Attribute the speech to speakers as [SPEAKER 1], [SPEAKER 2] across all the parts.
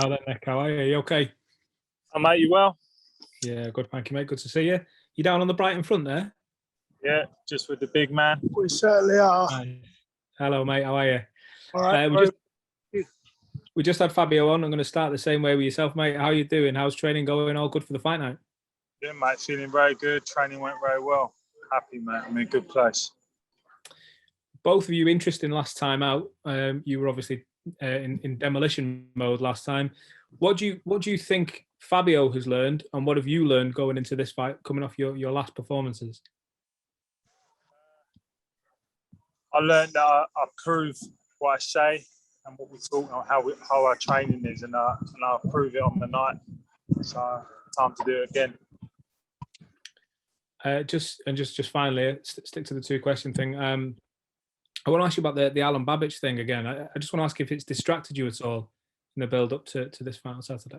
[SPEAKER 1] How then, Nick? How are you? You okay?
[SPEAKER 2] Mate, you well?
[SPEAKER 1] Yeah, good. Thank you, mate. Good to see you. You down on the Brighton front there?
[SPEAKER 2] Yeah, just with the big man.
[SPEAKER 3] We certainly are.
[SPEAKER 1] Nice. Hello, mate. How are you?
[SPEAKER 3] All right.
[SPEAKER 1] We just had Fabio on. I'm going to start the same way with yourself, mate. How are you doing? How's training going? All good for the fight night?
[SPEAKER 2] Yeah, mate. Feeling very good. Training went very well. Happy, mate. I'm in a good place.
[SPEAKER 1] Both of you interesting last time out. You were obviously in demolition mode last time. What do you think Fabio has learned, and what have you learned going into this fight, coming off your last performances?
[SPEAKER 2] I learned that I prove what I say and what we talk on, how our training is, and I'll prove it on the night. So time to do it again.
[SPEAKER 1] Just finally, stick to the 2-question thing. I want to ask you about the Alan Babbage thing again. I just want to ask if it's distracted you at all in the build up to this fight on Saturday.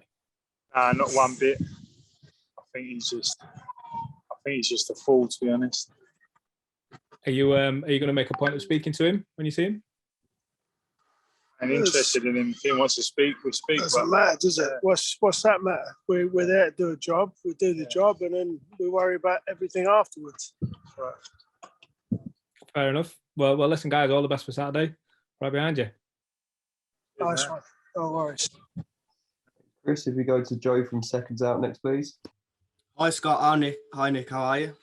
[SPEAKER 2] Not one bit. I think he's just a fool, to be honest.
[SPEAKER 1] Are you going to make a point of speaking to him when you see him?
[SPEAKER 2] I'm interested in him. If he wants to speak, we speak.
[SPEAKER 3] Doesn't matter, does it? What's that matter? We're there to do a job. We do the job, and then we worry about everything afterwards.
[SPEAKER 2] Right.
[SPEAKER 1] Fair enough. Well, listen, guys. All the best for Saturday. Right behind you.
[SPEAKER 3] Nice one. No worries.
[SPEAKER 4] Chris, if we go to Joe from Seconds Out next, please.
[SPEAKER 5] Hi, Scott. Hi, Nick. How are you?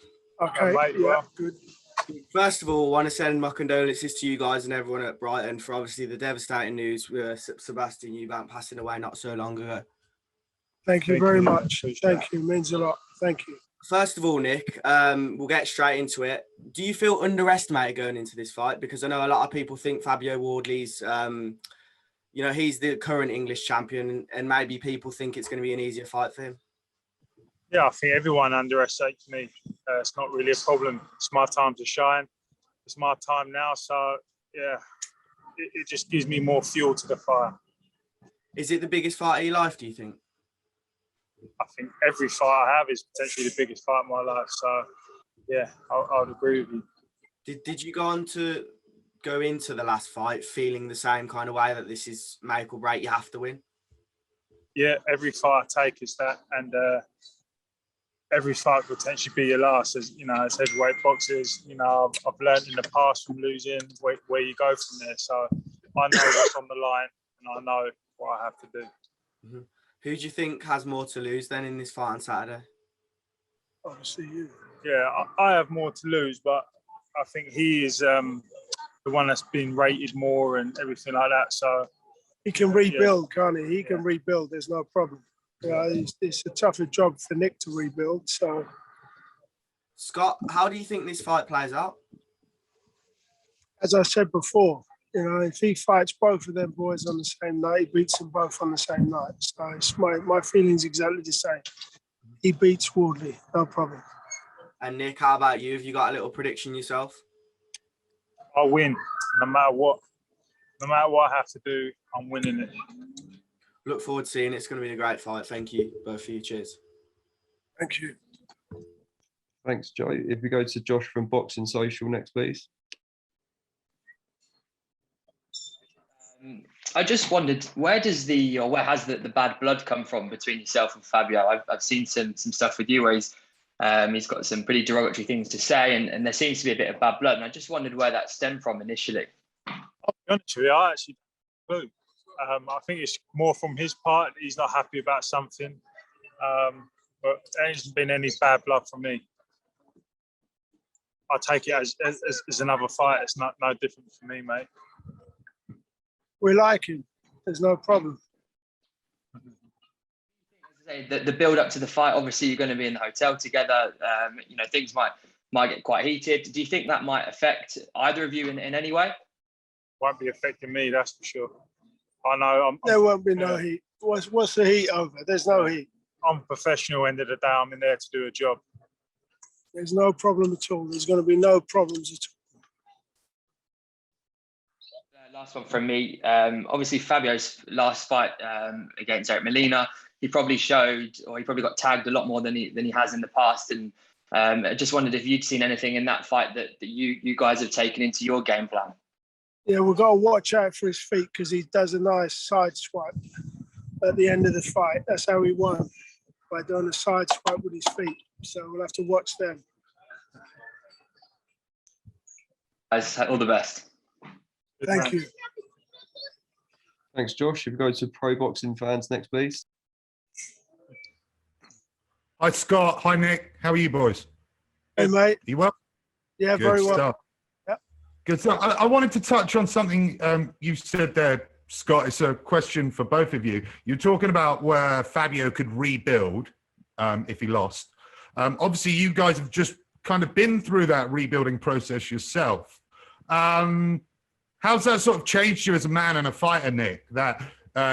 [SPEAKER 3] Okay.
[SPEAKER 2] Mate,
[SPEAKER 3] yeah,
[SPEAKER 2] well.
[SPEAKER 3] good.
[SPEAKER 5] First of all, I want to send my condolences to you guys and everyone at Brighton for obviously the devastating news with Sebastian Eubank passing away not so long ago.
[SPEAKER 3] Thank you very much. Thank you. Means a lot. Thank you.
[SPEAKER 5] First of all, Nick, we'll get straight into it. Do you feel underestimated going into this fight? Because I know a lot of people think Fabio Wardley's, he's the current English champion, and maybe people think it's going to be an easier fight for him.
[SPEAKER 2] Yeah, I think everyone underestimates me. It's not really a problem. It's my time to shine. It's my time now. So, yeah, it just gives me more fuel to the fire.
[SPEAKER 5] Is it the biggest fight of your life, do you think?
[SPEAKER 2] I think every fight I have is potentially the biggest fight of my life. So, yeah, I would agree with you.
[SPEAKER 5] Did you go into the last fight feeling the same kind of way that this is make or break, you have to win?
[SPEAKER 2] Yeah, every fight I take is that. And every fight could potentially be your last. As heavyweight boxers, I've learned in the past from losing where you go from there. So I know what's on the line, and I know what I have to do.
[SPEAKER 5] Mm-hmm. Who do you think has more to lose then in this fight on Saturday?
[SPEAKER 3] Obviously you.
[SPEAKER 2] Yeah, I have more to lose, but I think he is the one that's been rated more and everything like that. So
[SPEAKER 3] he can rebuild, can't he? He can rebuild. There's no problem. It's a tougher job for Nick to rebuild. So,
[SPEAKER 5] Scott, how do you think this fight plays out?
[SPEAKER 3] As I said before, if he fights both of them boys on the same night, he beats them both on the same night. So it's my feelings exactly the same. He beats Wardley, no problem.
[SPEAKER 5] And Nick, how about you? Have you got a little prediction yourself?
[SPEAKER 2] I'll win, no matter what. No matter what I have to do, I'm winning it.
[SPEAKER 5] Look forward to seeing it. It's going to be a great fight. Thank you, both of you. Cheers.
[SPEAKER 3] Thank you.
[SPEAKER 4] Thanks, Joe. If we go to Josh from Boxing Social next, please.
[SPEAKER 6] I just wondered, where has the bad blood come from between yourself and Fabio? I've seen some stuff with you where he's got some pretty derogatory things to say, and there seems to be a bit of bad blood. And I just wondered where that stemmed from initially.
[SPEAKER 2] I'll be honest with you, I actually don't know. I think it's more from his part. He's not happy about something, but there hasn't been any bad blood from me. I take it as another fight. It's no different for me, mate.
[SPEAKER 3] We like him. There's no problem.
[SPEAKER 6] The build up to the fight, obviously you're going to be in the hotel together. Things might get quite heated. Do you think that might affect either of you in any way?
[SPEAKER 2] Won't be affecting me, that's for sure. I know.
[SPEAKER 3] There won't be no heat. What's the heat over? There's no heat.
[SPEAKER 2] I'm a professional. End of the day, I'm in there to do a job.
[SPEAKER 3] There's no problem at all. There's going to be no problems at all.
[SPEAKER 6] Last one from me. Obviously, Fabio's last fight against Eric Molina, he probably got tagged a lot more than he has in the past. And I just wondered if you'd seen anything in that fight that you guys have taken into your game plan.
[SPEAKER 3] Yeah, we've got to watch out for his feet because he does a nice side swipe. at the end of the fight. That's how he won, by doing a side swipe with his feet. So we'll have to watch them.
[SPEAKER 6] Guys, all the best.
[SPEAKER 3] Thank you.
[SPEAKER 4] Thanks, Josh. If we go to pro boxing fans next, please.
[SPEAKER 7] Hi, Scott. Hi, Nick. How are you boys?
[SPEAKER 3] Hey, mate.
[SPEAKER 7] You well?
[SPEAKER 3] Yeah,
[SPEAKER 7] Good
[SPEAKER 3] very well.
[SPEAKER 7] stuff.
[SPEAKER 3] Yep.
[SPEAKER 7] Good stuff. I wanted to touch on something you said there, Scott. It's a question for both of you. You're talking about where Fabio could rebuild if he lost. Obviously, you guys have just kind of been through that rebuilding process yourself. How's that sort of changed you as a man and a fighter, Nick? That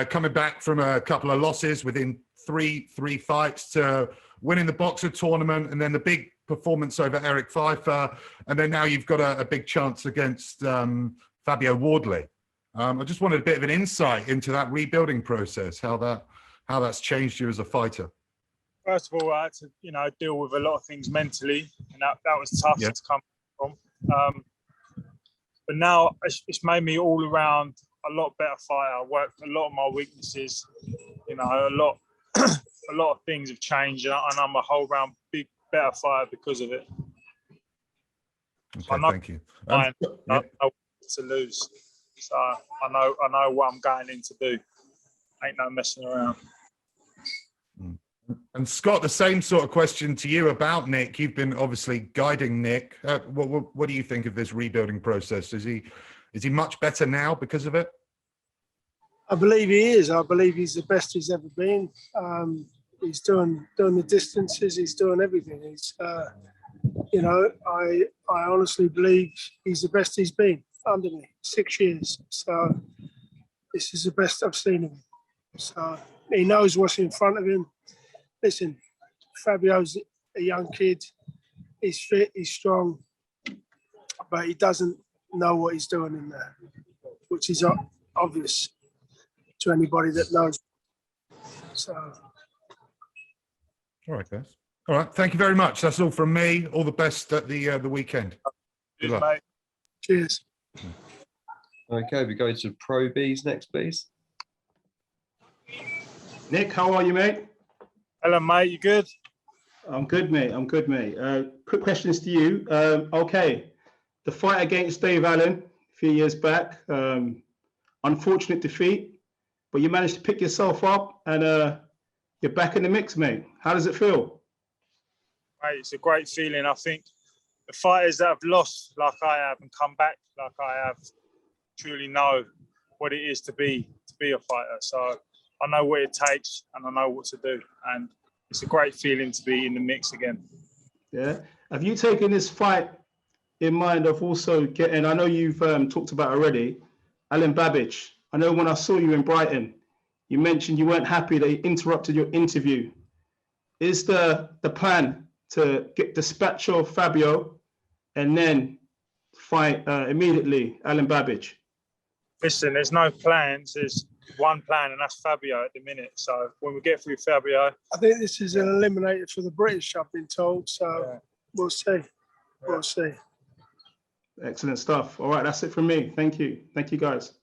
[SPEAKER 7] coming back from a couple of losses within three fights to winning the Boxer tournament, and then the big performance over Eric Pfeiffer, and then now you've got a big chance against FABIO WARDLEY. I just wanted a bit of an insight into that rebuilding process, how that's changed you as a fighter.
[SPEAKER 2] First of all, I had to, deal with a lot of things mentally, and that was tough to come from. But now it's made me all around a lot better fighter. I worked a lot of my weaknesses, a lot of things have changed, and I'm a whole round better fighter because of it.
[SPEAKER 7] Okay, thank you.
[SPEAKER 2] I know to lose, so I know what I'm going in to do. Ain't no messing around.
[SPEAKER 7] And Scott, the same sort of question to you about Nick. You've been obviously guiding Nick. What do you think of this rebuilding process? Is he much better now because of it?
[SPEAKER 3] I believe he is. I believe he's the best he's ever been. He's doing the distances. He's doing everything. He's, I honestly believe he's the best he's been under me. 6 years. So this is the best I've seen of him. So he knows what's in front of him. Listen, Fabio's a young kid. He's fit, he's strong, but he doesn't know what he's doing in there, which is obvious to anybody that knows. So,
[SPEAKER 7] all right, guys. All right, thank you very much. That's all from me. All the best at the weekend. Good luck.
[SPEAKER 2] Mate.
[SPEAKER 3] Cheers.
[SPEAKER 4] Okay, we go to Pro Bs next, please.
[SPEAKER 8] Nick, how are you, mate?
[SPEAKER 2] Hello, mate. You good?
[SPEAKER 8] I'm good, mate. Quick questions to you. Okay, the fight against Dave Allen a few years back, unfortunate defeat, but you managed to pick yourself up and you're back in the mix, mate. How does it feel?
[SPEAKER 2] Mate, it's a great feeling. I think the fighters that have lost like I have and come back like I have truly know what it is to be a fighter. So I know what it takes and I know what to do. And it's a great feeling to be in the mix again.
[SPEAKER 8] Yeah. Have you taken this fight in mind of also getting, I know you've talked about already, Alan Babbage. I know when I saw you in Brighton, you mentioned you weren't happy they interrupted your interview. Is the plan to dispatch of Fabio and then fight immediately Alan Babbage?
[SPEAKER 2] Listen, there's no plans. There's one plan, and that's Fabio at the minute. So when we get through Fabio,
[SPEAKER 3] I think this is an eliminator for the British, I've been told. So
[SPEAKER 2] yeah.
[SPEAKER 3] We'll see. We'll see.
[SPEAKER 8] Excellent stuff. All right, that's it from me. Thank you. Thank you, guys.